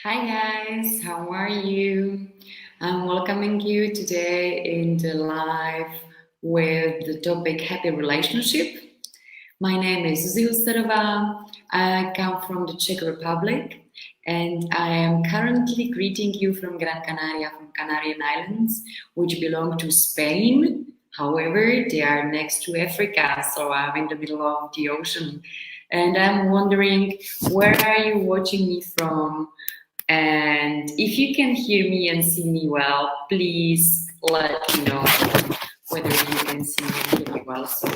Hi guys, how are you? I'm welcoming you today in the live with the topic Happy Relationship. My name is Zilsterova. I come from the Czech Republic and I am currently greeting you from Gran Canaria, from Canarian Islands, which belong to Spain. However, they are next to Africa, so I'm in the middle of the ocean. And I'm wondering, where are you watching me from? And if you can hear me and see me well, please let me know whether you can see me and hear me well so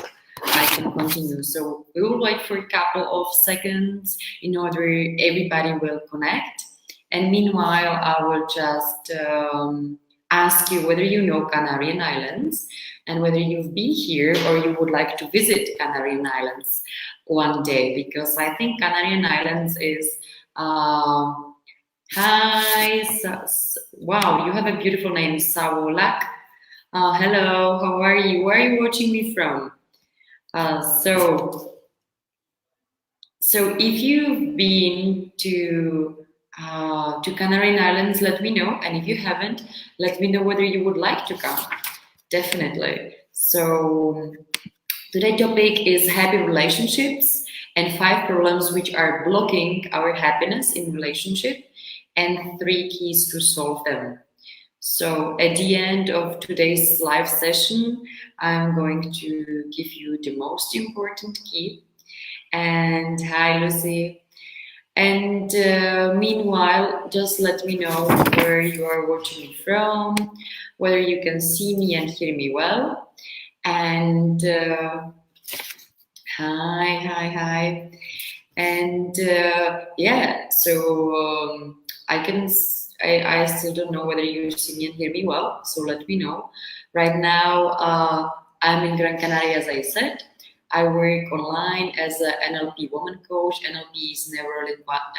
I can continue. So we will wait for a couple of seconds in order everybody will connect. And meanwhile, I will just ask you whether you know Canarian Islands and whether you've been here or you would like to visit Canarian Islands one day, because I think Canarian Islands is hi, wow, you have a beautiful name, Sawolak. Hello, how are you? Where are you watching me from? So if you've been to Canary Islands, let me know. And if you haven't, let me know whether you would like to come. Definitely. So today's topic is happy relationships and 5 problems which are blocking our happiness in relationship and 3 keys to solve them. So at the end of today's live session, I'm going to give you the most important key. And hi, Lucy. And meanwhile, just let me know where you are watching me from, whether you can see me and hear me well. And hi. And yeah, so I still don't know whether you see me and hear me well, so let me know. Right now, I'm in Gran Canaria, as I said. I work online as an NLP woman coach. NLP is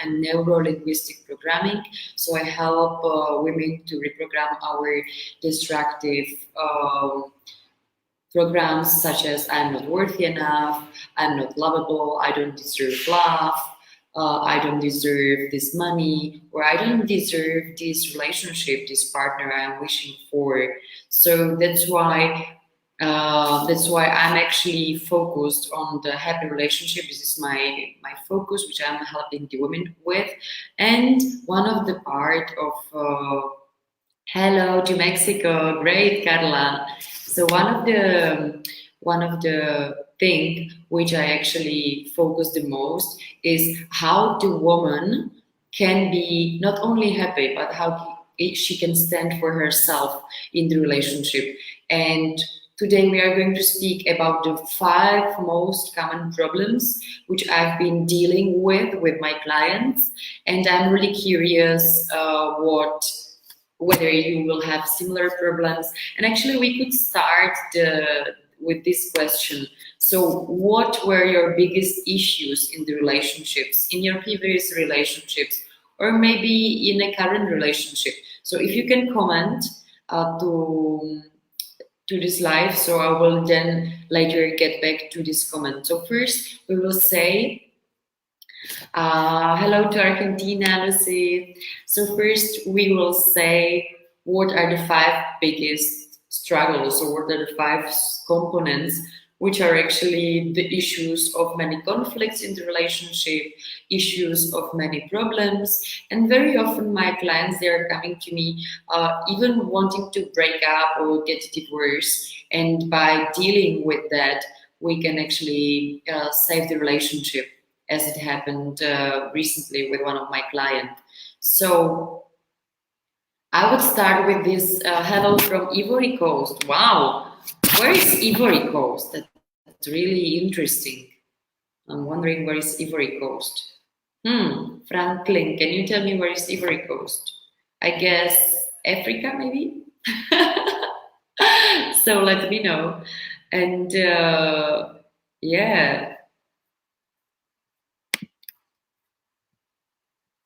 neuro-linguistic programming. So I help women to reprogram our destructive programs such as I'm not worthy enough, I'm not lovable, I don't deserve love, I don't deserve this money, or I don't deserve this relationship, this partner I'm wishing for. So that's why I'm actually focused on the happy relationship. This is my focus, which I'm helping the women with. And one of the part of hello to Mexico, great, Carla. So one of the thing which I actually focus the most is how the woman can be not only happy, but how she can stand for herself in the relationship. And today we are going to speak about the 5 most common problems which I've been dealing with my clients, and I'm really curious whether you will have similar problems. And actually we could start with this question. So what were your biggest issues in the relationships, in your previous relationships, or maybe in a current relationship? So if you can comment to this live, so I will then later get back to this comment. So first we will say hello to Argentina, Lucy. So first we will say what are the 5 biggest struggles, or what are the 5 components which are actually the issues of many conflicts in the relationship, issues of many problems. And very often my clients, they are coming to me even wanting to break up or get divorced. And by dealing with that, we can actually save the relationship, as it happened recently with one of my clients. So I would start with this hello from Ivory Coast. Wow, where is Ivory Coast? That's really interesting. I'm wondering, where is Ivory Coast? Franklin, can you tell me where is Ivory Coast? I guess Africa, maybe? So let me know. And yeah.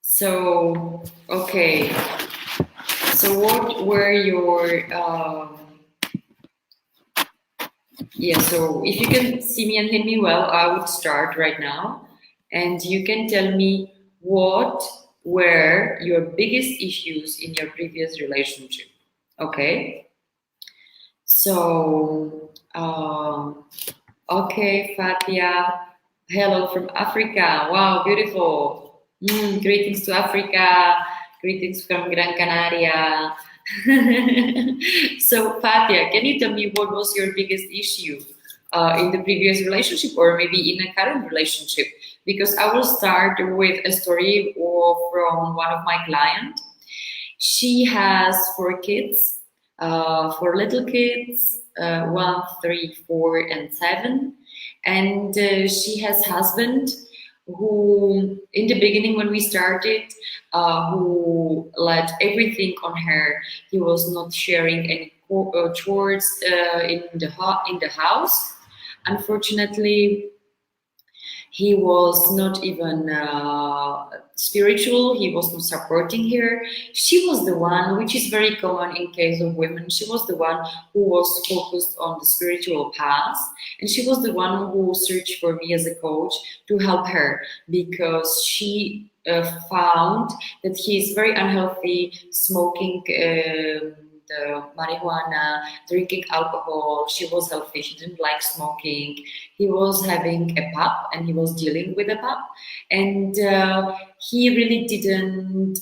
So, okay. So what were your, yeah, so if you can see me and hear me well, I would start right now. And you can tell me what were your biggest issues in your previous relationship. Okay, so okay, Fatia, hello from Africa. Wow, beautiful. Greetings to Africa. Greetings from Gran Canaria. So, Fatia, can you tell me what was your biggest issue in the previous relationship, or maybe in a current relationship? Because I will start with a story from one of my clients. She has four kids, four little kids, 1, 3, 4, and 7, and she has husband who, in the beginning when we started, who let everything on her. He was not sharing any chores in the house. Unfortunately, he was not even spiritual. He was not supporting her. She was the one, which is very common in case of women. She was the one who was focused on the spiritual path, and she was the one who searched for me as a coach to help her, because she found that he is very unhealthy, smoking the marijuana, drinking alcohol. She was healthy. She didn't like smoking. He was having a pup and he was dealing with a pup, and he really didn't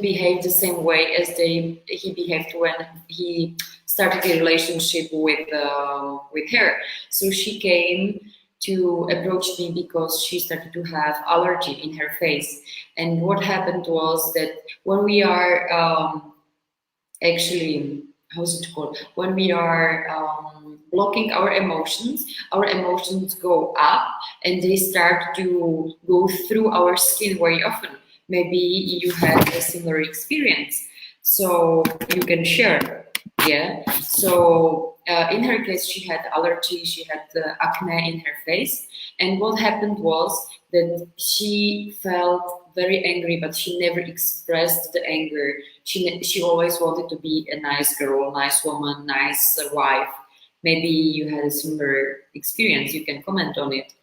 behave the same way as he behaved when he started a relationship with her. So she came to approach me because she started to have allergy in her face. And what happened was that when we are actually, how's it called, when we are blocking our emotions go up and they start to go through our skin very often. Maybe you had a similar experience, so you can share. Yeah, so in her case, she had allergy, she had acne in her face, and what happened was that she felt very angry, but she never expressed the anger. She always wanted to be a nice girl, nice woman, nice wife. Maybe you had a similar experience. You can comment on it.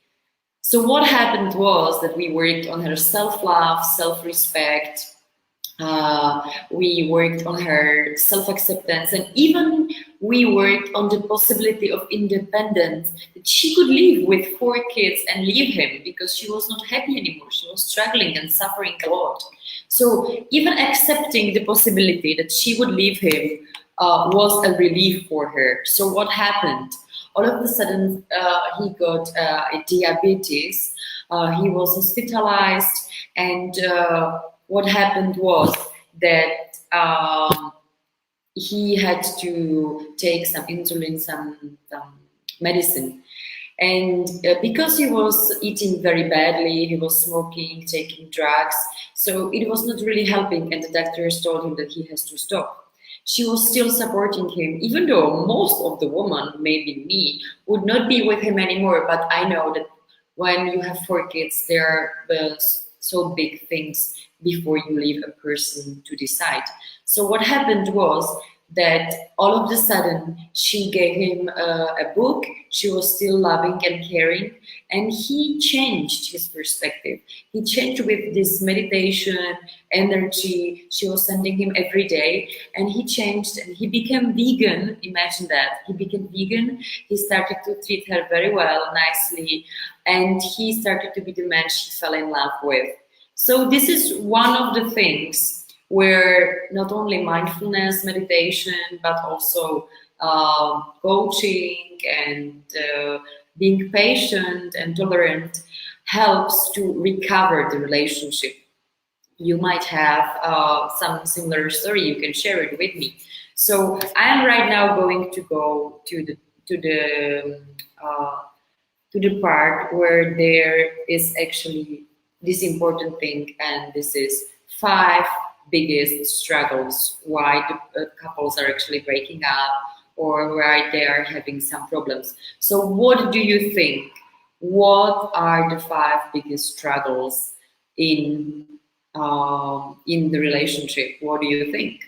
So what happened was that we worked on her self-love, self-respect. We worked on her self-acceptance, and even we worked on the possibility of independence, that she could live with four kids and leave him because she was not happy anymore. She was struggling and suffering a lot. So even accepting the possibility that she would leave him was a relief for her. So what happened? All of a sudden, he got diabetes. He was hospitalized, and what happened was that he had to take some insulin, some medicine. And because he was eating very badly, he was smoking, taking drugs, so it was not really helping, and the doctors told him that he has to stop. She was still supporting him, even though most of the women, maybe me, would not be with him anymore. But I know that when you have four kids, there are so big things before you leave a person to decide. So what happened was that all of a sudden she gave him a book. She was still loving and caring, and he changed his perspective. He changed with this meditation energy she was sending him every day, and he changed and he became vegan. Imagine that. He became vegan. He started to treat her very well, nicely, and he started to be the man she fell in love with. So this is one of the things where not only mindfulness, meditation, but also coaching and being patient and tolerant helps to recover the relationship. You might have some similar story. You can share it with me. So I am right now going to go uh, to the part where there is actually this important thing, and this is 5 biggest struggles why the couples are actually breaking up, or why they are having some problems. So what do you think? What are the 5 biggest struggles in the relationship? What do you think?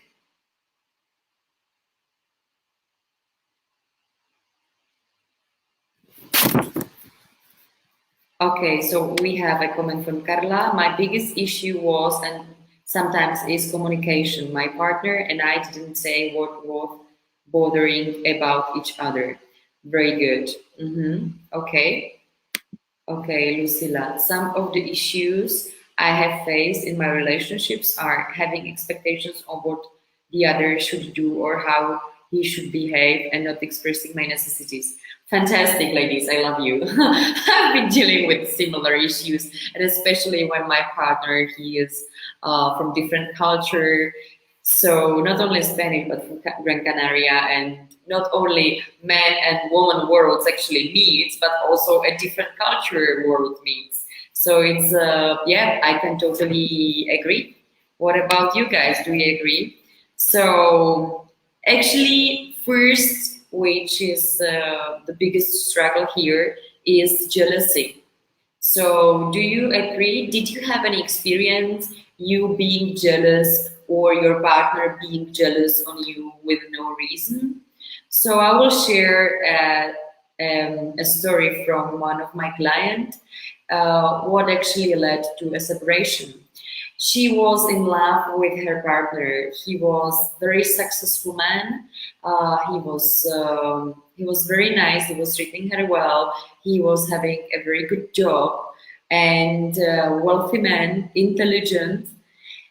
Okay, so we have a comment from Carla. My biggest issue was and sometimes is communication. My partner and I didn't say what was bothering about each other. Very good. Okay. Okay, Lucilla. Some of the issues I have faced in my relationships are having expectations of what the other should do or how he should behave and not expressing my necessities. Fantastic, ladies. I love you. I've been dealing with similar issues, and especially when my partner, he is from different culture, so not only Spanish, but from Gran Canaria, and not only man and woman worlds actually meets, but also a different culture world meets. So it's, yeah, I can totally agree. What about you guys? Do you agree? So actually, first, which is the biggest struggle here, is jealousy. So, do you agree? Did you have any experience you being jealous or your partner being jealous on you with no reason? So, I will share a story from one of my clients, what actually led to a separation. She was in love with her partner. He was very successful man. He was very nice. He was treating her well. He was having a very good job and wealthy man, intelligent,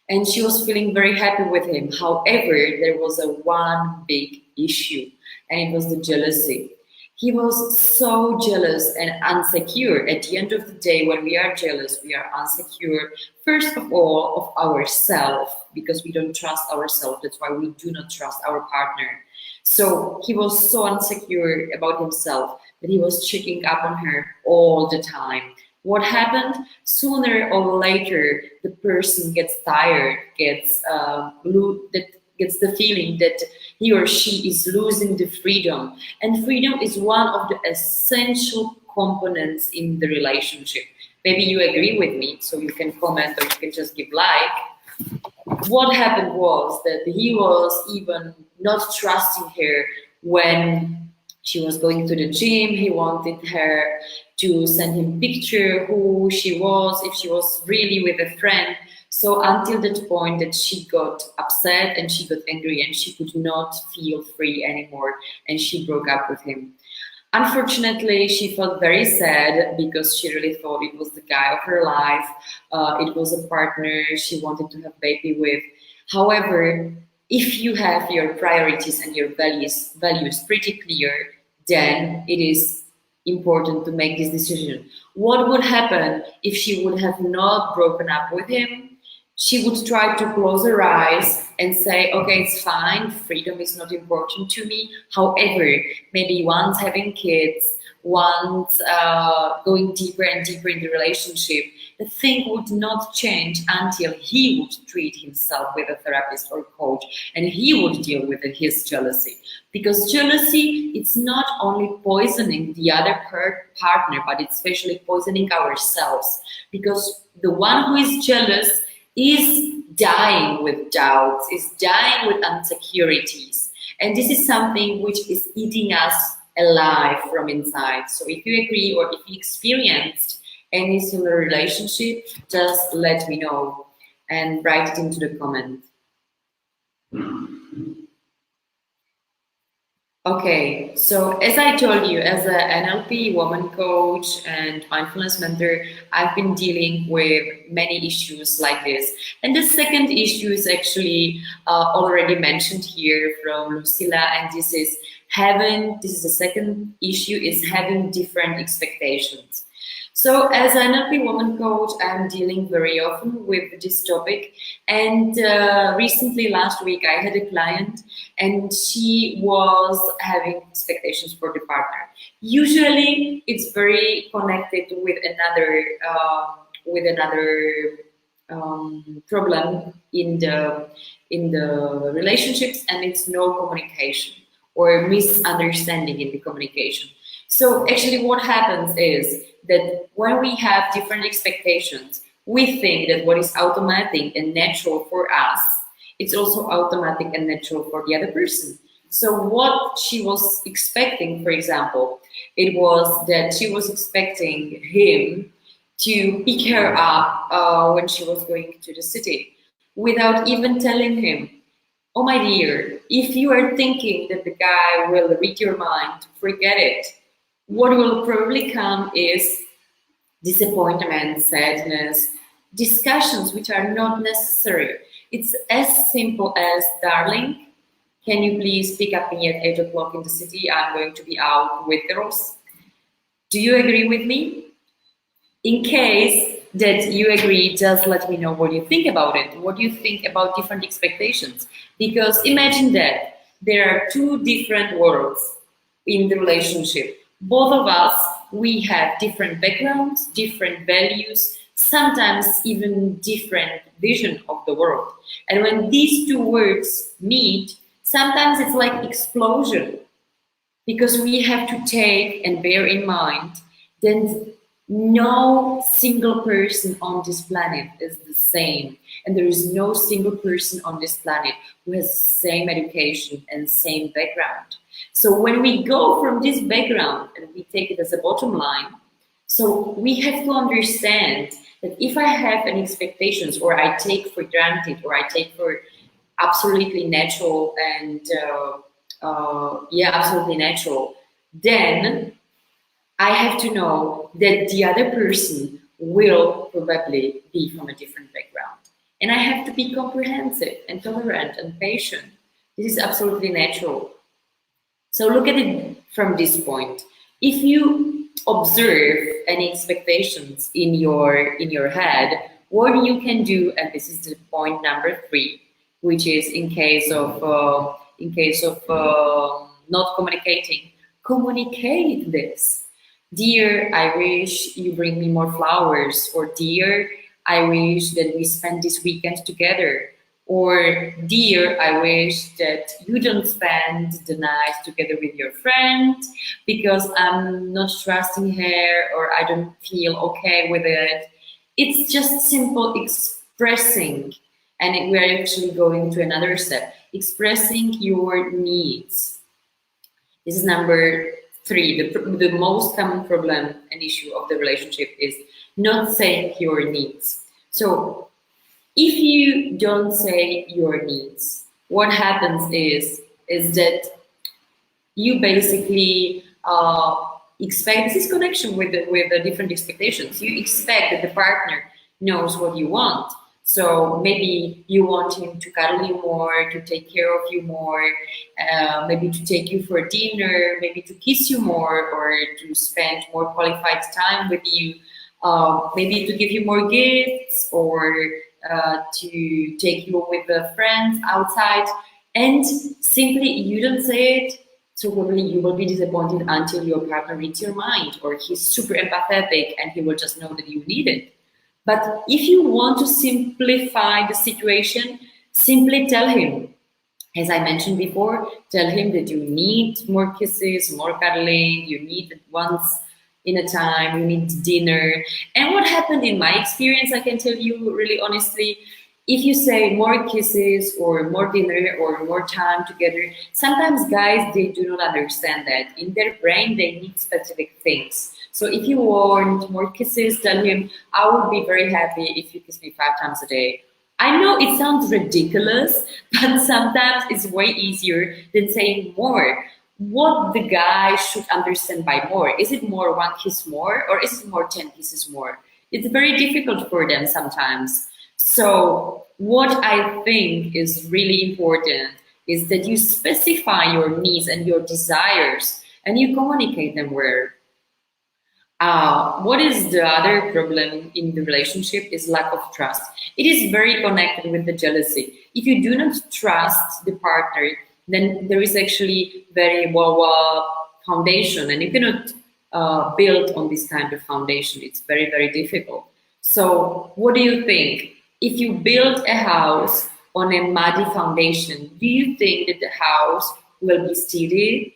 and she was feeling very happy with him. However, there was a one big issue, and it was the jealousy. He was so jealous and insecure. At the end of the day, when we are jealous, we are insecure, first of all, of ourselves, because we don't trust ourselves. That's why we do not trust our partner. So he was so insecure about himself that he was checking up on her all the time. What happened? Sooner or later, the person gets tired, gets the feeling that he or she is losing the freedom. And freedom is one of the essential components in the relationship. Maybe you agree with me, so you can comment or you can just give like. What happened was that he was even not trusting her when she was going to the gym. He wanted her to send him picture who she was, if she was really with a friend. So until that point that she got upset and she got angry and she could not feel free anymore and she broke up with him. Unfortunately, she felt very sad because she really thought it was the guy of her life. It was a partner she wanted to have baby with. However, if you have your priorities and your values pretty clear, then it is important to make this decision. What would happen if she would have not broken up with him? She would try to close her eyes and say, okay, it's fine, freedom is not important to me. However, maybe once having kids, once going deeper and deeper in the relationship, the thing would not change until he would treat himself with a therapist or coach and he would deal with his jealousy. Because jealousy, it's not only poisoning the other partner, but it's especially poisoning ourselves. Because the one who is jealous is dying with doubts, is dying with insecurities. And this is something which is eating us alive from inside. So if you agree or if you experienced any similar relationship, just let me know and write it into the comment. Okay, so as I told you, as an NLP woman coach and mindfulness mentor, I've been dealing with many issues like this. And the second issue is actually already mentioned here from Lucilla, and this is the second issue, is having different expectations. So as an NLP woman coach, I'm dealing very often with this topic. And recently, last week, I had a client and she was having expectations for the partner. Usually, it's very connected with another problem in the relationships, and it's no communication or misunderstanding in the communication. So actually what happens is that when we have different expectations, we think that what is automatic and natural for us, it's also automatic and natural for the other person. So what she was expecting, for example, it was that she was expecting him to pick her up when she was going to the city without even telling him, oh my dear, if you are thinking that the guy will read your mind, forget it. What will probably come is disappointment, sadness, discussions which are not necessary. It's as simple as, darling, can you please pick up me at 8 o'clock in the city? I'm going to be out with girls. Do you agree with me? In case that you agree, just let me know what you think about it. What do you think about different expectations? Because imagine that there are two different worlds in the relationship. Both of us, we have different backgrounds, different values, sometimes even different vision of the world. And when these two words meet, sometimes it's like explosion, because we have to take and bear in mind that no single person on this planet is the same, and there is no single person on this planet who has the same education and same background. So when we go from this background and we take it as a bottom line, so we have to understand that if I have an expectations, or I take for granted, or I take for absolutely natural and absolutely natural, then I have to know that the other person will probably be from a different background. And I have to be comprehensive and tolerant and patient. This is absolutely natural. So look at it from this point. If you observe any expectations in your head, what you can do, and this is the point number 3, which is in case of not communicating, communicate this. Dear, I wish you bring me more flowers, or dear, I wish that we spend this weekend together, or dear, I wish that you don't spend the night together with your friend because I'm not trusting her, or I don't feel okay with it. It's just simple expressing, and we're actually going to another step, expressing your needs. This is number 3. The most common problem and issue of the relationship is not saying your needs. So if you don't say your needs, what happens is that you basically expect, this is connection with the different expectations. You expect that the partner knows what you want. So maybe you want him to cuddle you more, to take care of you more, maybe to take you for dinner, maybe to kiss you more, or to spend more qualified time with you, maybe to give you more gifts, or to take you with the friends outside. And simply you don't say it, so probably you will be disappointed until your partner reads your mind, or he's super empathetic and he will just know that you need it. But if you want to simplify the situation, simply tell him, as I mentioned before, tell him that you need more kisses, more cuddling, you need it once in a time, you need dinner. And what happened in my experience, I can tell you really honestly, if you say more kisses or more dinner or more time together, sometimes guys, they do not understand that. In their brain, they need specific things. So if you want more kisses, tell him, I would be very happy if you kiss me 5 times a day. I know it sounds ridiculous, but sometimes it's way easier than saying more. What the guy should understand by more? Is it more 1 kiss more, or is it more 10 kisses more? It's very difficult for them sometimes. So what I think is really important is that you specify your needs and your desires and you communicate them well. What is the other problem in the relationship is lack of trust. It is very connected with the jealousy. If you do not trust the partner, then there is actually very foundation, and you cannot build on this kind of foundation. It's very, very difficult. So what do you think? If you build a house on a muddy foundation, do you think that the house will be steady?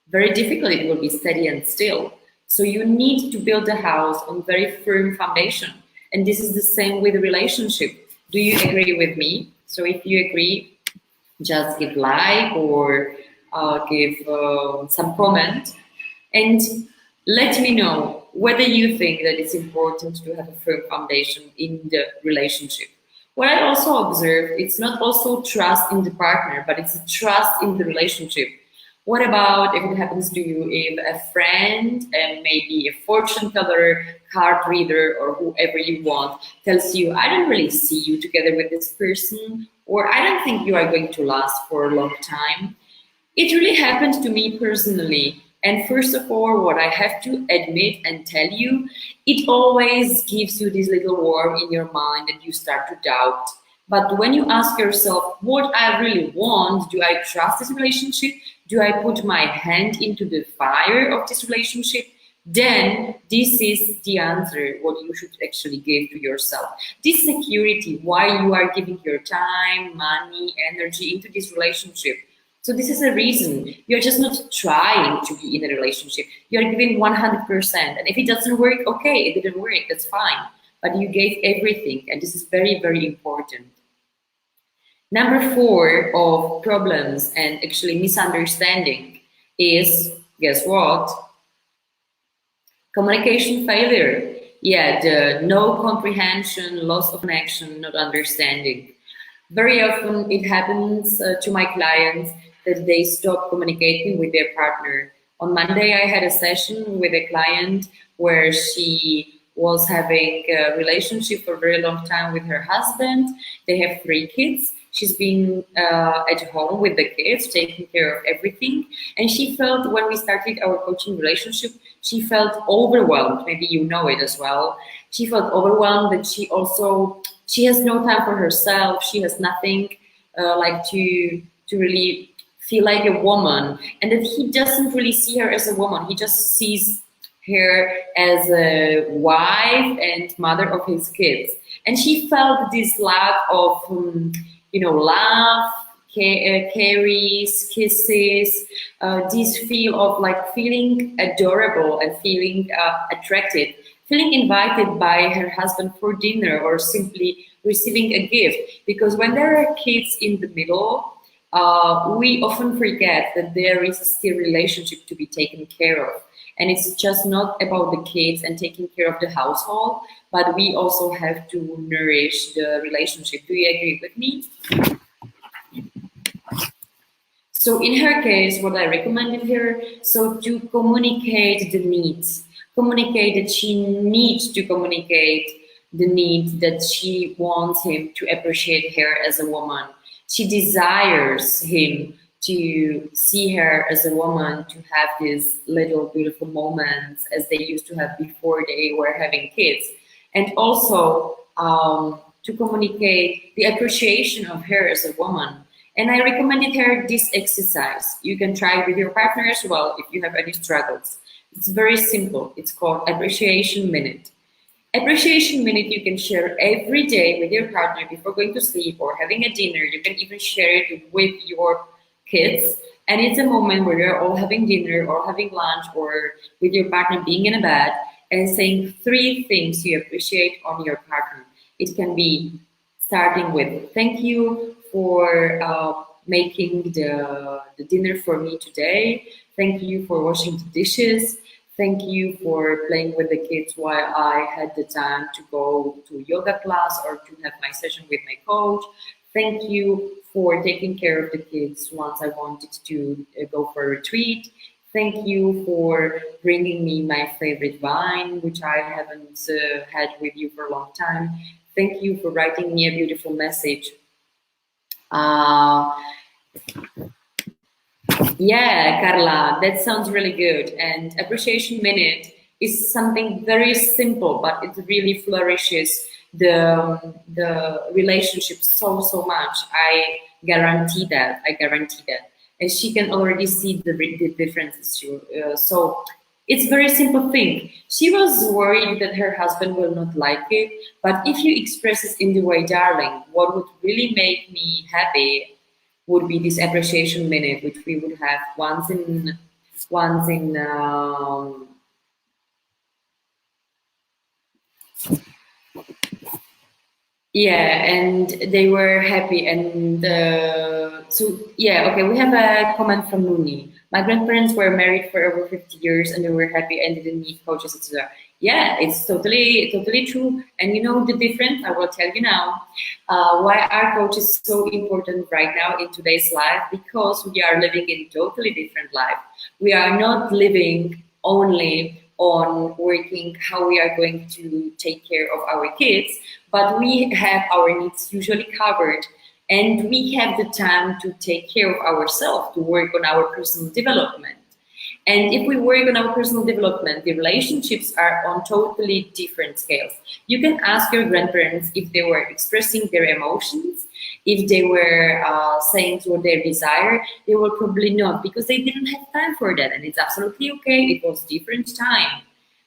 Very difficult, it will be steady and still. So you need to build a house on very firm foundation. And this is the same with a relationship. Do you agree with me? So if you agree, just give like or give some comment and let me know whether you think that it's important to have a firm foundation in the relationship. What I also observed, it's not also trust in the partner, but it's trust in the relationship. What about if it happens to you, if a friend and maybe a fortune teller, card reader, or whoever you want tells you, I don't really see you together with this person, or I don't think you are going to last for a long time. It really happened to me personally. And first of all, what I have to admit and tell you, it always gives you this little worm in your mind that you start to doubt. But when you ask yourself, what I really want, do I trust this relationship? Do I put my hand into the fire of this relationship? Then this is the answer, what you should actually give to yourself. This security, why you are giving your time, money, energy into this relationship. So this is a reason. You're just not trying to be in a relationship. You're giving 100%. And if it doesn't work, okay, it didn't work, that's fine. But you gave everything, and this is very, very important. Number 4 of problems and actually misunderstanding is, guess what? Communication failure. Yeah, the no comprehension, loss of connection, not understanding. Very often it happens to my clients that they stop communicating with their partner. On Monday, I had a session with a client where she was having a relationship for a very long time with her husband. They have 3 kids. She's been at home with the kids, taking care of everything. And she felt, when we started our coaching relationship, she felt overwhelmed. Maybe you know it as well. She felt overwhelmed that she has no time for herself. She has nothing like to really feel like a woman, and that he doesn't really see her as a woman. He just sees her as a wife and mother of his kids. And she felt this lack of, love, carries, kisses, this feel of like feeling adorable and feeling attracted, feeling invited by her husband for dinner or simply receiving a gift. Because when there are kids in the middle, we often forget that there is still relationship to be taken care of. And it's just not about the kids and taking care of the household, but we also have to nourish the relationship. Do you agree with me? So in her case, what I recommended her, so to communicate the needs, communicate that she needs to communicate the need that she wants him to appreciate her as a woman. She desires him to see her as a woman, to have these little beautiful moments as they used to have before they were having kids. And also to communicate the appreciation of her as a woman. And I recommended her this exercise. You can try it with your partner as well if you have any struggles. It's very simple. It's called Appreciation Minute. Appreciation Minute you can share every day with your partner before going to sleep or having a dinner. You can even share it with your kids. And it's a moment where you're all having dinner or having lunch or with your partner being in a bed and saying 3 things you appreciate on your partner. It can be starting with thank you for making the dinner for me today. Thank you for washing the dishes. Thank you for playing with the kids while I had the time to go to yoga class or to have my session with my coach. Thank you for taking care of the kids once I wanted to go for a retreat. Thank you for bringing me my favorite wine, which I haven't had with you for a long time. Thank you for writing me a beautiful message. Yeah, Carla, that sounds really good. And Appreciation Minute is something very simple, but it really flourishes the relationship so much. I guarantee that. I guarantee that. And she can already see the differences. So it's very simple thing. She was worried that her husband will not like it, but if you express it in the way, darling, what would really make me happy would be this Appreciation Minute, which we would have once in yeah, and they were happy. And so yeah, okay, we have a comment from Nuni. My grandparents were married for over 50 years and they were happy and didn't need coaches, etc. Yeah, it's totally true. And you know the difference? I will tell you now. Why are coaches so important right now in today's life? Because we are living in totally different life. We are not living only on working how we are going to take care of our kids, but we have our needs usually covered and we have the time to take care of ourselves, to work on our personal development. And if we work on our personal development, the relationships are on totally different scales. You can ask your grandparents if they were expressing their emotions, if they were saying what they desire. They will probably not, because they didn't have time for that, and it's absolutely okay. It was different time.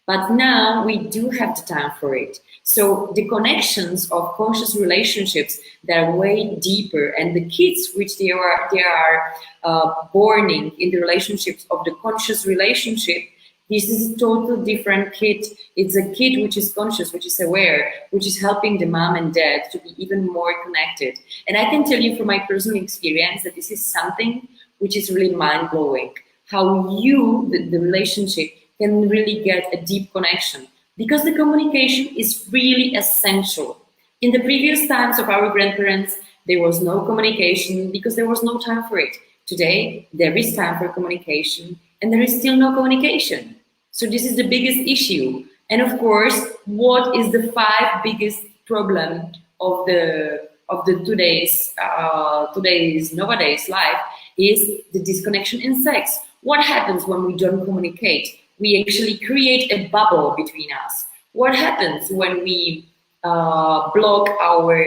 But now we do have the time for it. So the connections of conscious relationships, they're way deeper, and the kids which they are borning in the relationships of the conscious relationship, this is a total different kid. It's a kid which is conscious, which is aware, which is helping the mom and dad to be even more connected. And I can tell you from my personal experience that this is something which is really mind-blowing. How the relationship can really get a deep connection, because the communication is really essential. In the previous times of our grandparents, there was no communication because there was no time for it. Today, there is time for communication and there is still no communication. So this is the biggest issue. And of course, what is the five biggest problem of the today's nowadays life is the disconnection in sex. What happens when we don't communicate? We actually create a bubble between us. What happens when we block our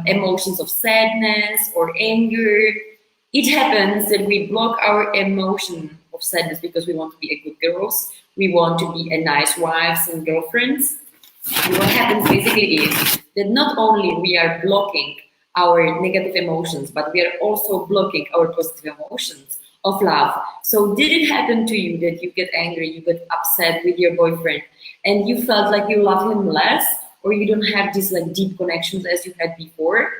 emotions of sadness or anger? It happens that we block our emotion of sadness because we want to be a good girls, we want to be a nice wives and girlfriends. And what happens basically is that not only we are blocking our negative emotions, but we are also blocking our positive emotions of love. So did it happen to you that you get angry, you get upset with your boyfriend and you felt like you love him less, or you don't have these like deep connections as you had before?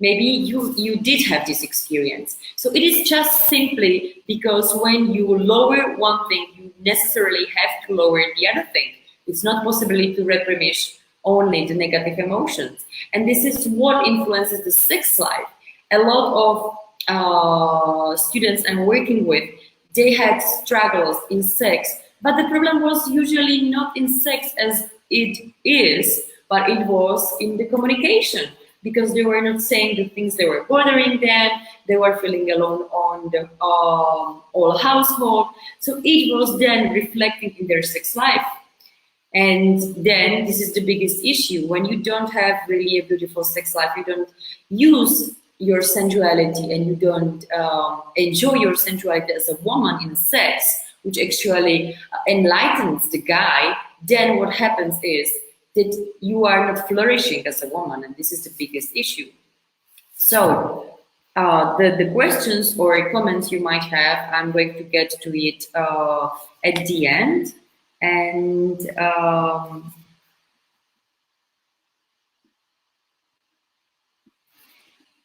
Maybe you did have this experience. So it is just simply because when you lower one thing, you necessarily have to lower the other thing. It's not possible to replenish only the negative emotions. And this is what influences the sex life. A lot of students I'm working with, they had struggles in sex, but the problem was usually not in sex as it is, but it was in the communication, because they were not saying the things that were bothering them. They were feeling alone on the whole household. So it was then reflecting in their sex life. And then this is the biggest issue. When you don't have really a beautiful sex life, you don't use your sensuality and you don't enjoy your sensuality as a woman in sex, which actually enlightens the guy, then what happens is that you are not flourishing as a woman, and this is the biggest issue. So the questions or comments you might have, I'm going to get to it at the end. And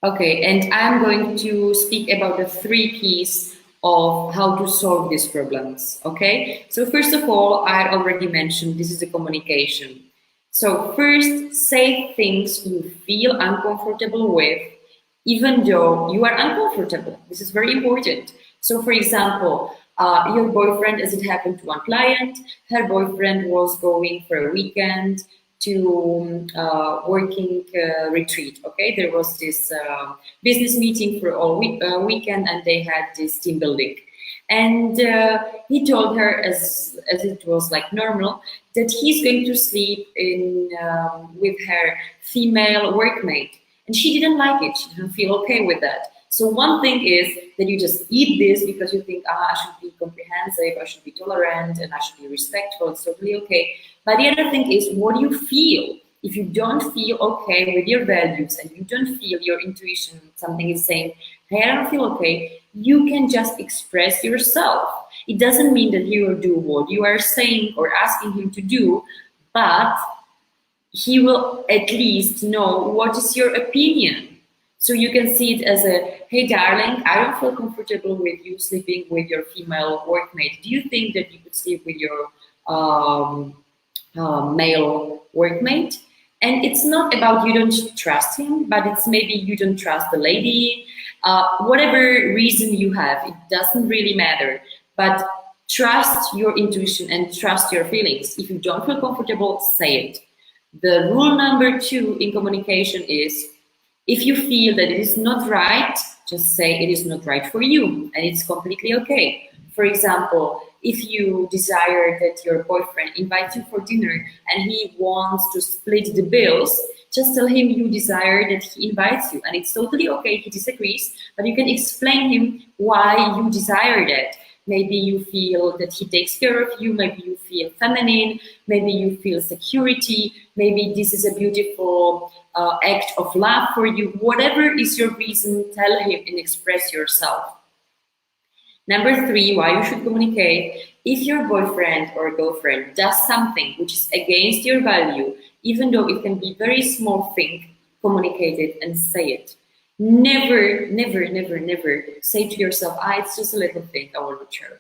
okay, and I'm going to speak about the 3 keys of how to solve these problems. Okay, so first of all, I already mentioned this is a communication. So first, say things you feel uncomfortable with, even though you are uncomfortable. This is very important. So for example, your boyfriend, as it happened to one client, her boyfriend was going for a weekend to working retreat. Okay, there was this business meeting for all weekend, and they had this team building. And he told her, as it was like normal, that he's going to sleep in with her female workmate, and she didn't like it. She didn't feel okay with that. So one thing is that you just eat this because you think, I should be comprehensive, I should be tolerant, and I should be respectful. It's totally okay. But the other thing is, what do you feel? If you don't feel okay with your values and you don't feel your intuition, something is saying, hey, I don't feel okay, you can just express yourself. It doesn't mean that he will do what you are saying or asking him to do, but he will at least know what is your opinion. So you can see it as a, hey darling, I don't feel comfortable with you sleeping with your female workmate. Do you think that you could sleep with your male workmate? And it's not about you don't trust him, but it's maybe you don't trust the lady. Whatever reason you have, it doesn't really matter. But trust your intuition and trust your feelings. If you don't feel comfortable, say it. The rule number 2 in communication is, if you feel that it is not right, just say it is not right for you, and it's completely okay. For example, if you desire that your boyfriend invites you for dinner and he wants to split the bills, just tell him you desire that he invites you, and it's totally okay if he disagrees, but you can explain him why you desire that. Maybe you feel that he takes care of you, maybe you feel feminine, maybe you feel security, maybe this is a beautiful act of love for you. Whatever is your reason, tell him and express yourself. Number 3, why you should communicate. If your boyfriend or girlfriend does something which is against your value, even though it can be very small thing, communicate it and say it. Never, never, never, never say to yourself, it's just a little thing, I will not share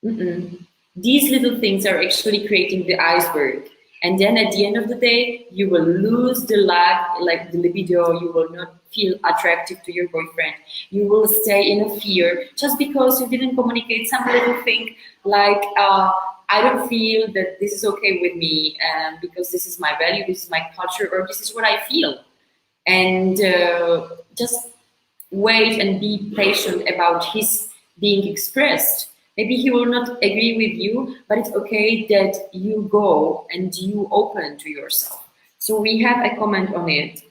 it. These little things are actually creating the iceberg. And then at the end of the day, you will lose the like the libido, you will not feel attractive to your boyfriend. You will stay in a fear just because you didn't communicate some little thing like, I don't feel that this is okay with me because this is my value, this is my culture, or this is what I feel. And just wait and be patient about his being expressed. Maybe he will not agree with you, but it's okay that you go and you open to yourself. So we have a comment on it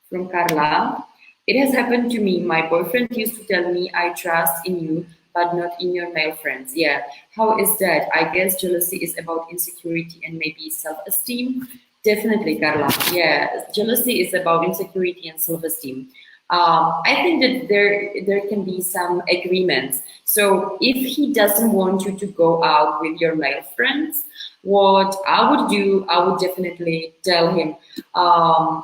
from Carla. It has happened to me. My boyfriend used to tell me, I trust in you, but not in your male friends. Yeah, how is that? I guess jealousy is about insecurity and maybe self-esteem. Definitely, Carla. Yeah, jealousy is about insecurity and self-esteem. I think that there can be some agreements. So if he doesn't want you to go out with your male friends, what I would do, I would definitely tell him,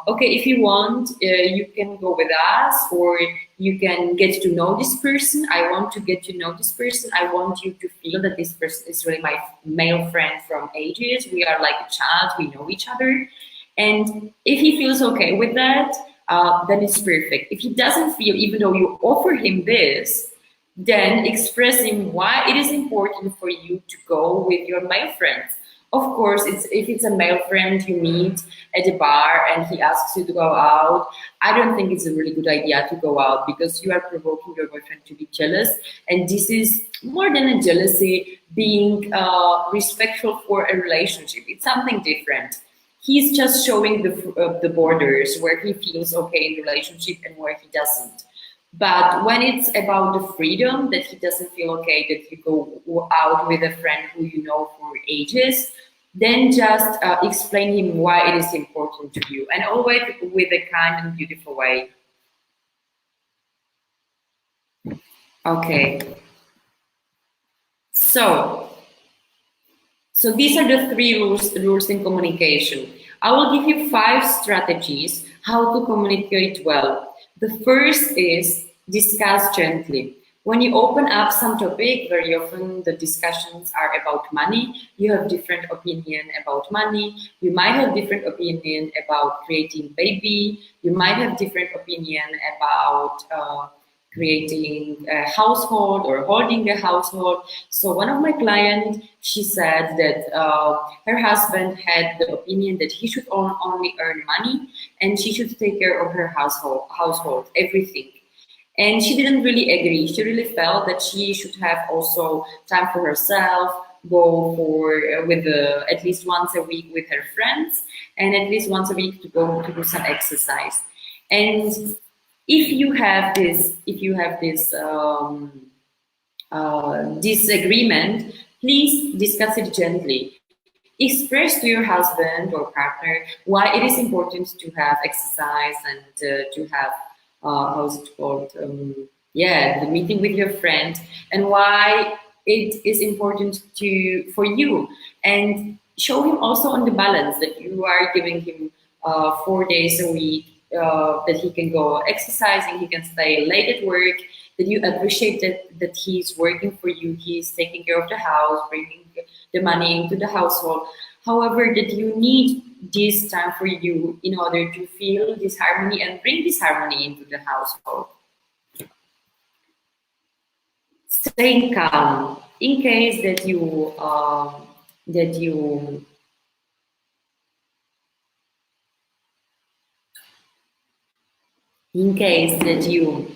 okay, if you want, you can go with us, or you can get to know this person. I want to get to know this person. I want you to feel that this person is really my male friend from ages. We are like a child. We know each other. And if he feels okay with that, then it's perfect. If he doesn't feel, even though you offer him this, then express him why it is important for you to go with your male friends. Of course, if it's a male friend you meet at a bar and he asks you to go out, I don't think it's a really good idea to go out, because you are provoking your boyfriend to be jealous. And this is more than a jealousy, being respectful for a relationship. It's something different. He's just showing the borders where he feels okay in the relationship and where he doesn't. But when it's about the freedom, that he doesn't feel okay that you go out with a friend who you know for ages, then just explain him why it is important to you, and always with a kind and beautiful way. Okay. So these are the 3 rules in communication. I will give you 5 strategies how to communicate well. The first is discuss gently. When you open up some topic, very often the discussions are about money. You have different opinion about money. You might have different opinion about creating baby. You might have different opinion about creating a household or holding a household. So one of my clients, she said that her husband had the opinion that he should only earn money and she should take care of her household, everything. And she didn't really agree. She really felt that she should have also time for herself, go for at least once a week with her friends, and at least once a week to go to do some exercise. And if you have this disagreement, please discuss it gently. Express to your husband or partner why it is important to have exercise and to have how's it called? The meeting with your friend, and why it is important for you. And show him also on the balance that you are giving him 4 days a week that he can go exercising, he can stay late at work, that you appreciate that he's working for you, he's taking care of the house, bringing the money into the household. However, that you need this time for you in order to feel this harmony and bring this harmony into the household. Staying calm in case that you in case that you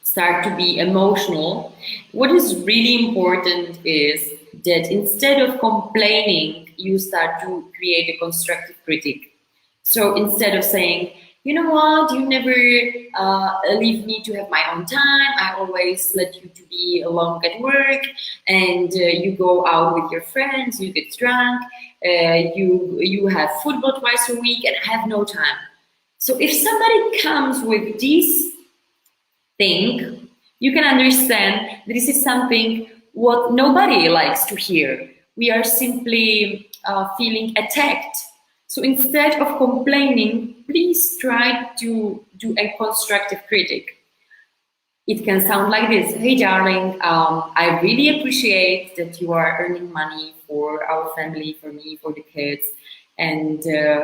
start to be emotional, what is really important is that instead of complaining, you start to create a constructive critique. So instead of saying, you know what, you never leave me to have my own time, I always let you to be alone at work, and you go out with your friends, you get drunk, you have football twice a week, and I have no time. So if somebody comes with this thing, you can understand this is something what nobody likes to hear. We are simply feeling attacked. So instead of complaining, please try to do a constructive critique. It can sound like this: hey darling, I really appreciate that you are earning money for our family, for me, for the kids, and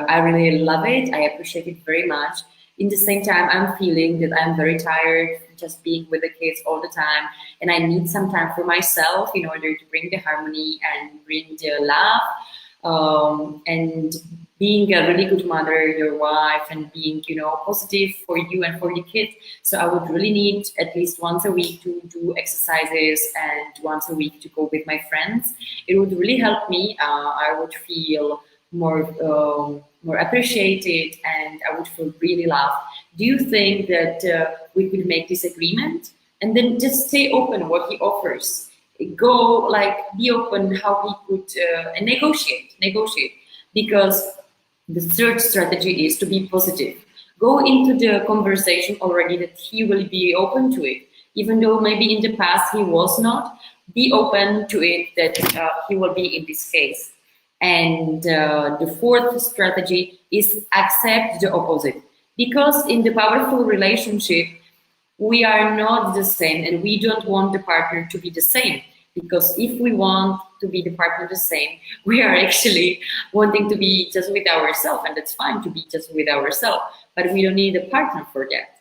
I really love it. I appreciate it very much. In the same time, I'm feeling that I'm very tired just being with the kids all the time, and I need some time for myself in order to bring the harmony and bring the love, and being a really good mother, your wife, and being, positive for you and for the kids. So I would really need at least once a week to do exercises and once a week to go with my friends. It would really help me. I would feel more appreciated, and I would feel really loved. Do you think that we could make this agreement? And then just stay open what he offers. Go, like, be open how he could negotiate. Because the third strategy is to be positive. Go into the conversation already that he will be open to it. Even though maybe in the past he was not, be open to it that he will be in this case. And the fourth strategy is accept the opposite. Because in the powerful relationship, we are not the same, and we don't want the partner to be the same. Because if we want to be the partner the same, we are actually wanting to be just with ourselves, and that's fine to be just with ourselves, but we don't need a partner for that.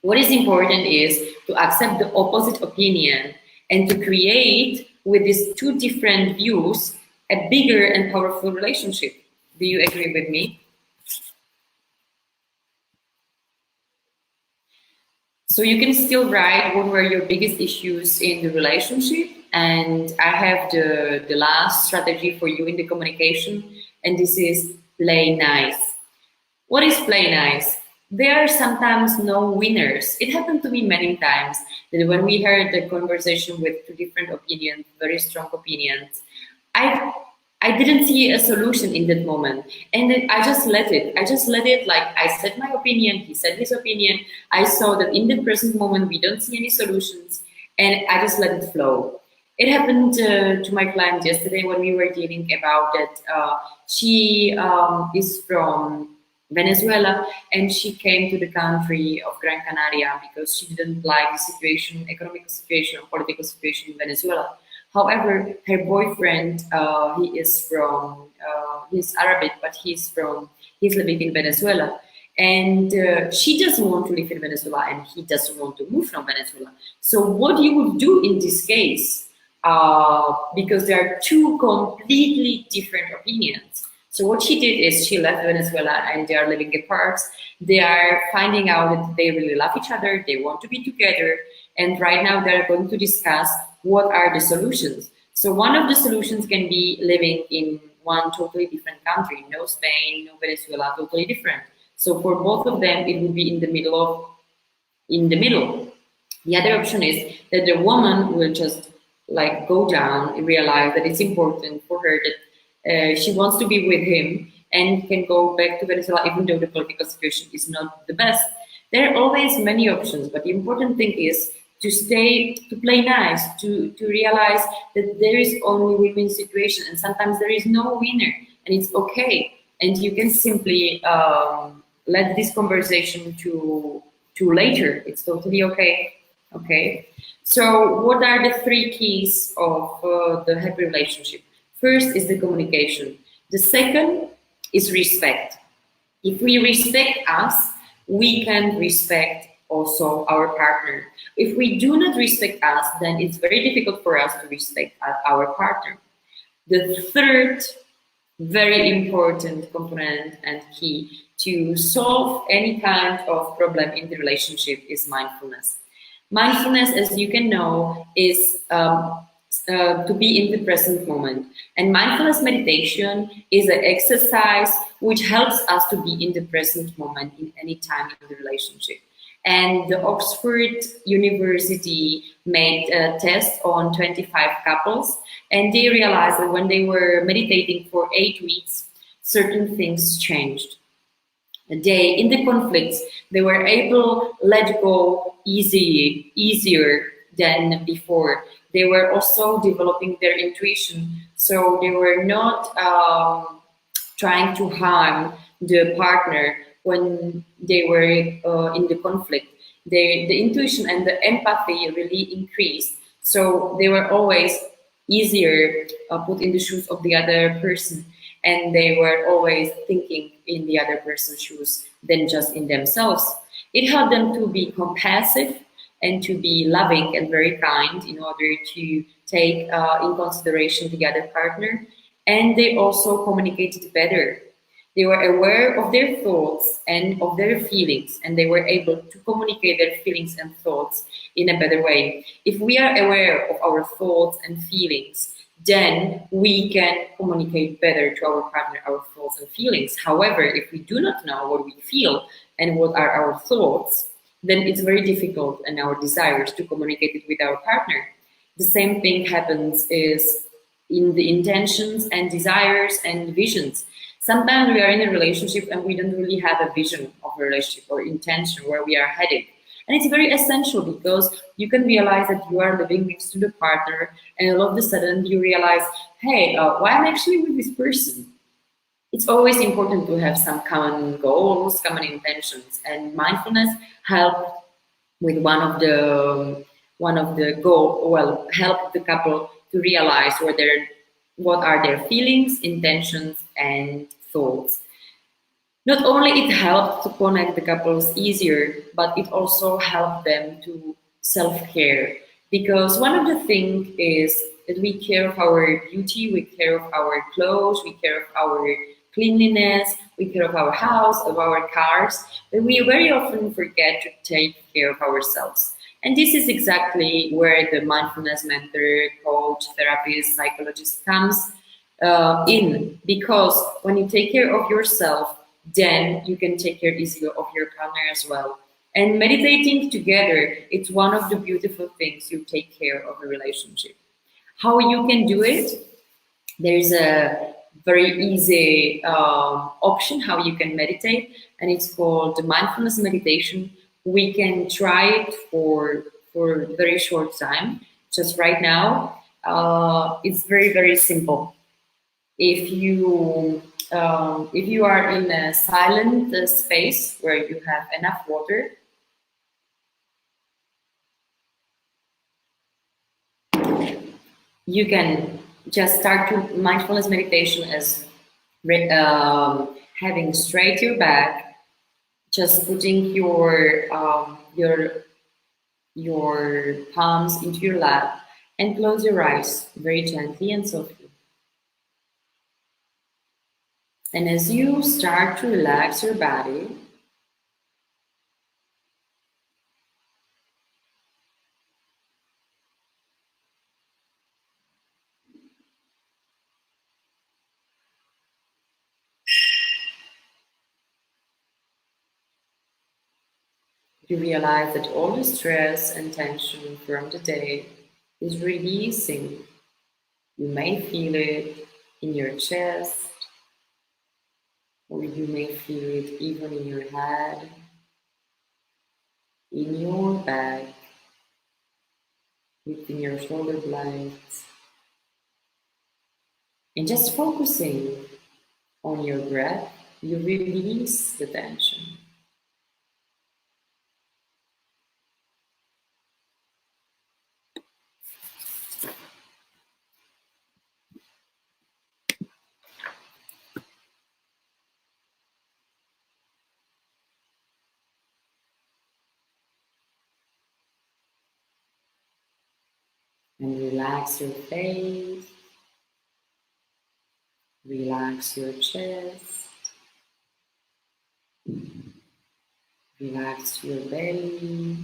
What is important is to accept the opposite opinion and to create with these two different views a bigger and powerful relationship. Do you agree with me? So you can still write what were your biggest issues in the relationship. And I have the last strategy for you in the communication, and this is play nice. What is play nice? There are sometimes no winners. It happened to me many times that when we heard the conversation with two different opinions, very strong opinions, I didn't see a solution in that moment. And then I just let it. Like, I said my opinion, he said his opinion. I saw that in the present moment, we don't see any solutions. And I just let it flow. It happened to my client yesterday when we were dealing about that. She is from Venezuela, and she came to the country of Gran Canaria because she didn't like the situation, economic situation, or political situation in Venezuela. However, her boyfriend, he's Arabic, but he's living in Venezuela. And she doesn't want to live in Venezuela, and he doesn't want to move from Venezuela. So what you would do in this case, because there are two completely different opinions. So what she did is she left Venezuela, and they are living apart. They are finding out that they really love each other. They want to be together. And right now they're going to discuss what are the solutions. So one of the solutions can be living in one totally different country. No Spain, no Venezuela, totally different. So for both of them, it would be in the middle. The other option is that the woman will just like go down and realize that it's important for her that she wants to be with him and can go back to Venezuela even though the political situation is not the best. There are always many options, but the important thing is to play nice, to realize that there is only win-win situation, and sometimes there is no winner, and it's okay. and you can simply let this conversation to later. It's totally okay. Okay. So, what are the three keys of the happy relationship? First is the communication. The second is respect. If we respect us, we can respect also our partner. If we do not respect us, then it's very difficult for us to respect our partner. The third very important component and key to solve any kind of problem in the relationship is mindfulness. Mindfulness, as you can know, is to be in the present moment. And mindfulness meditation is an exercise which helps us to be in the present moment in any time in the relationship. And the Oxford University made a test on 25 couples, and they realized that when they were meditating for 8 weeks, certain things changed. They, in the conflicts, they were able to let go easier than before. They were also developing their intuition, so they were not trying to harm the partner when they were in the conflict. The intuition and the empathy really increased, so they were always easier put in the shoes of the other person, and they were always thinking in the other person's shoes than just in themselves. It helped them to be compassionate and to be loving and very kind in order to take in consideration the other partner. And they also communicated better. They were aware of their thoughts and of their feelings, and they were able to communicate their feelings and thoughts in a better way. If we are aware of our thoughts and feelings, then we can communicate better to our partner our thoughts and feelings. However, if we do not know what we feel and what are our thoughts, then it's very difficult and our desires to communicate it with our partner. The same thing happens is in the intentions and desires and visions. Sometimes we are in a relationship and we don't really have a vision of a relationship or intention where we are headed. And it's very essential because you can realize that you are living next to the partner and all of a sudden you realize, hey, why I'm actually with this person? It's always important to have some common goals, common intentions, and mindfulness help with one of the goal. Well, help the couple to realize what are their feelings, intentions, and thoughts. Not only it helped to connect the couples easier, but it also helped them to self-care. Because one of the things is that we care of our beauty, we care of our clothes, we care of our cleanliness, we care of our house, of our cars, but we very often forget to take care of ourselves. And this is exactly where the mindfulness mentor, coach, therapist, psychologist comes in. Because when you take care of yourself, then you can take care easier of your partner as well. And meditating together, it's one of the beautiful things you take care of a relationship. How you can do it? There's a very easy option how you can meditate, and it's called the mindfulness meditation. We can try it for a very short time, just right now. It's very simple. If you are in a silent space where you have enough water, you can just start to mindfulness meditation as having straight your back, just putting your palms into your lap and close your eyes very gently and softly. And as you start to relax your body, you realize that all the stress and tension from the day is releasing. You may feel it in your chest, or you may feel it even in your head, in your back, within your shoulder blades. And just focusing On your breath, you release the tension. And relax your face, relax your chest, relax your belly,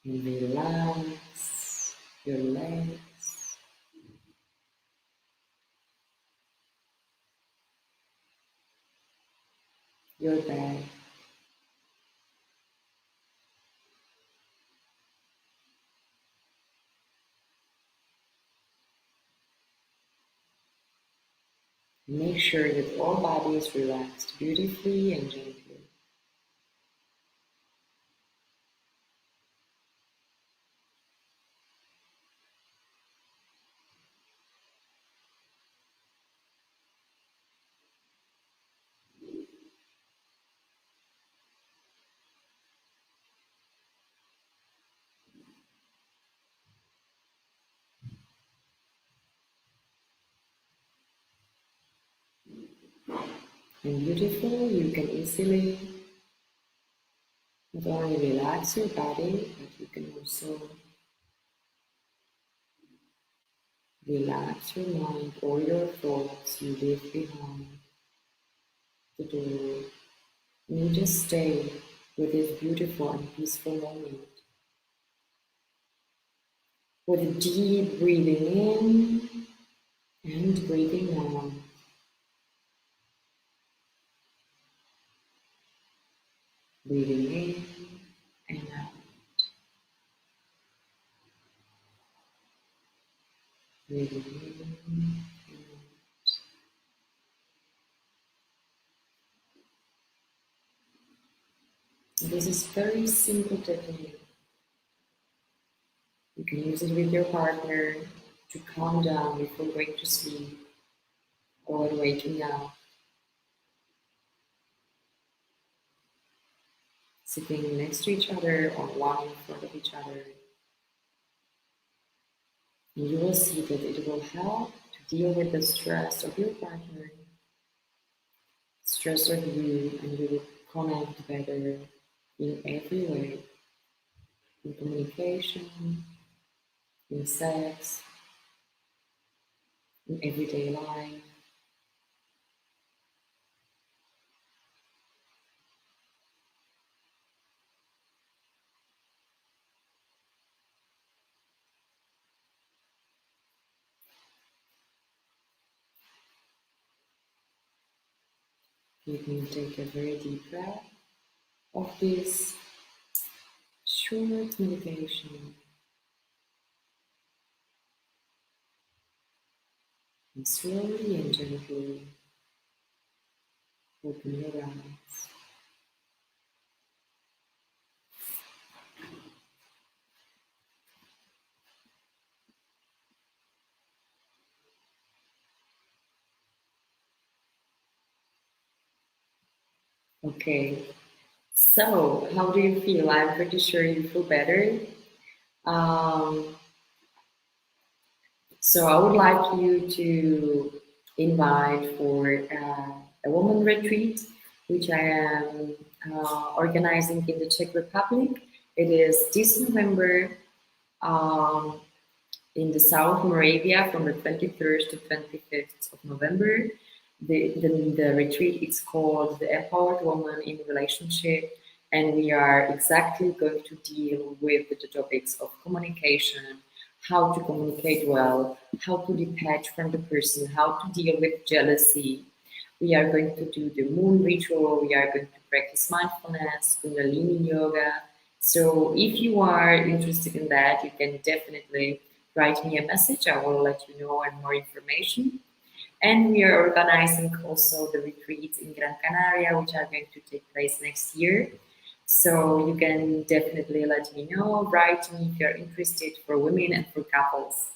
and relax your legs, your back. Make sure that all body is relaxed beautifully and gently. And beautiful, you can easily not only relax your body, but you can also relax your mind or your thoughts you leave behind the door. And you just stay with this beautiful and peaceful moment. With a deep breathing in and breathing out. Breathing in and out. Breathing in and out. This is very simple technique. You can use it with your partner to calm down before going to sleep or waking up, sitting next to each other or one in front of each other. And you will see that it will help to deal with the stress of your partner, stress of you, and you will connect better in every way, in communication, in sex, in everyday life. You can take a very deep breath of this short meditation and slowly and gently open your eyes. Okay, so how do you feel? I'm pretty sure you feel better. Um, so I would like you to invite for a woman retreat, which I am organizing in the Czech Republic. It is this November um, in the South Moravia from the 23rd to 25th of November. The retreat is called The Empowered Woman in Relationship, and we are exactly going to deal with the topics of communication, how to communicate well, how to detach from the person, how to deal with jealousy. We are going to do the moon ritual, we are going to practice mindfulness, Kundalini yoga. So if you are interested in that, you can definitely write me a message. I will let you know and more information. And we are organizing also the retreats in Gran Canaria, which are going to take place next year. So you can definitely let me know, write me if you're interested for women and for couples.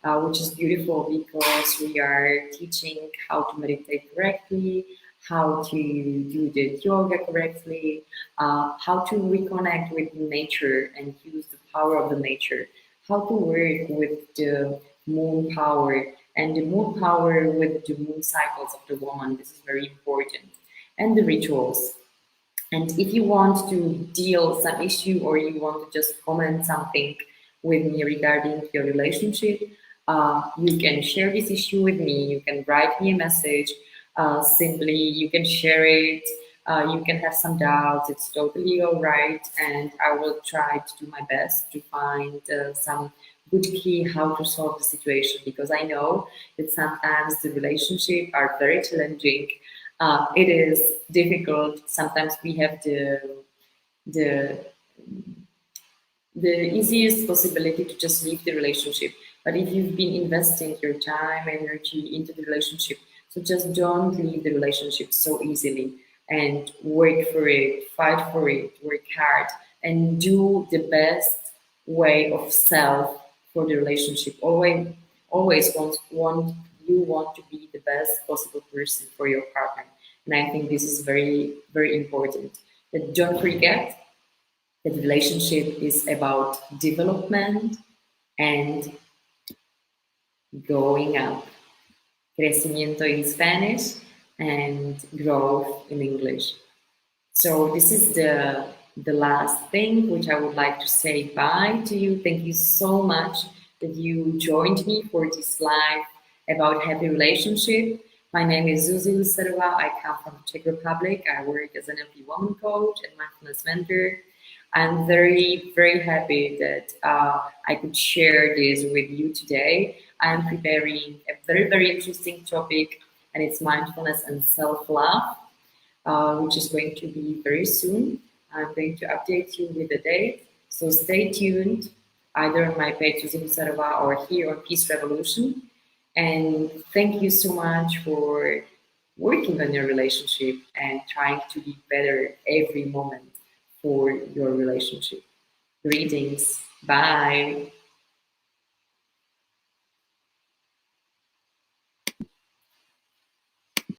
which is beautiful because we are teaching how to meditate correctly, how to do the yoga correctly, how to reconnect with nature and use the power of the nature, how to work with the moon power and the moon power with the moon cycles of the woman. This is very important. And the rituals. And if you want to deal some issue or you want to just comment something with me regarding your relationship, you can share this issue with me. You can write me a message. Simply, you can share it. You can have some doubts. It's totally all right. And I will try to do my best to find some good key how to solve the situation, because I know that sometimes the relationship are very challenging. It is difficult. Sometimes we have the the easiest possibility to just leave the relationship. But if you've been investing your time, energy into the relationship, so just don't leave the relationship so easily and work for it, fight for it, work hard, and do the best way of self for the relationship. Always want you want to be the best possible person for your partner. And I think this is very, very important. But don't forget that relationship is about development and going up. Crecimiento in Spanish and growth in English. So this is the last thing which I would like to say bye to you. Thank you so much that you joined me for this live about happy relationship. My name is Zuzi Lucerova. I come from the Czech Republic. I work as an NLP woman coach and mindfulness mentor. I'm very, very happy that I could share this with you today. I'm preparing a very, very interesting topic, and it's mindfulness and self-love, which is going to be very soon. I'm going to update you with the date, so stay tuned either on my page Susan Sarava or here on Peace Revolution. And thank you so much for working on your relationship and trying to be better every moment for your relationship. Greetings. Bye.